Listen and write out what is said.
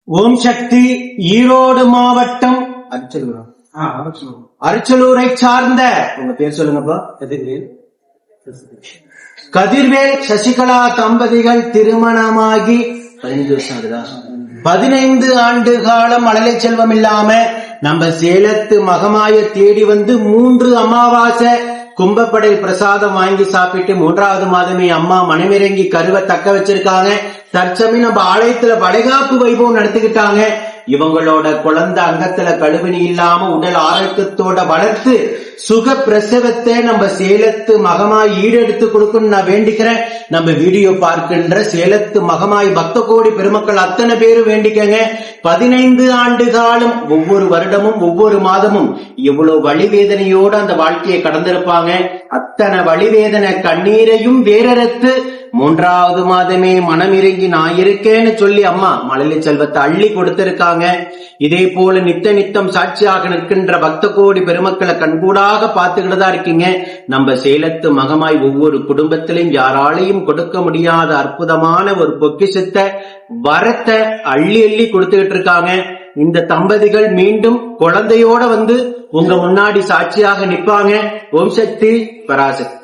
ஓம் சக்தி ஈரோடு மாவட்டம் அரிச்சலூரை சார்ந்த உங்க பேர் சொல்லுங்கப்பா. கதிர்வேல் சசிகலா தம்பதிகள் திருமணமாகி 15 வருஷம் ஆகுதா? 15 ஆண்டு காலம் மழலை செல்வம் இல்லாம நம்ம சேலத்து மகமாய தேடி வந்து 3 அமாவாசை கும்பப்படை பிரசாதம் வாங்கி சாப்பிட்டு 3வது மாதமே அம்மா மனமிறங்கி கருவை தக்க வச்சிருக்காங்க. தற்சமயம் நம்ம ஆலயத்துல வளைகாப்பு வைபவம் நடத்திக்கிட்டாங்க. இவங்களோட குழந்தை அங்கத்துல கழுவினி இல்லாம உடல் ஆரோக்கியத்தோட வளர்த்து சுக பிரசவத்தை நம்ம சேலத்து மகமாய் ஈடெடுத்து கொடுக்கணும்னு நான் வேண்டிக்கிறேன். நம்ம வீடியோ பார்க்கின்ற சேலத்து மகமாய் பக்த கோடி பெருமக்கள் அத்தனை பேரும் வேண்டிக்கங்க. 15 ஆண்டு காலம் ஒவ்வொரு வருடமும் ஒவ்வொரு மாதமும் இவ்வளவு வழிவேதனையோட அந்த வாழ்க்கையை கடந்திருப்பாங்க. அத்தனை வழிவேதனை கண்ணீரையும் வேறறுத்து 3வது மாதமே மனம் இறங்கி நான் இருக்கேன்னு சொல்லி அம்மா மழலை செல்வத்தை அள்ளி கொடுத்திருக்காங்க. இதே போல நித்தம் சாட்சியாக நிற்கின்ற பக்த கோடி பெருமக்களை கண்கூடாக பார்த்துக்கிட்டு தான் இருக்கீங்க. நம்ம சேலத்து மகமாய் ஒவ்வொரு குடும்பத்திலும் யாராலையும் கொடுக்க முடியாத அற்புதமான ஒரு பொக்கிஷத்தை வரத்தை அள்ளி அள்ளி கொடுத்துக்கிட்டு இருக்காங்க. இந்த தம்பதிகள் மீண்டும் குழந்தையோட வந்து உங்க முன்னாடி சாட்சியாக நிற்பாங்க. ஓம் சக்தி பராசக்தி.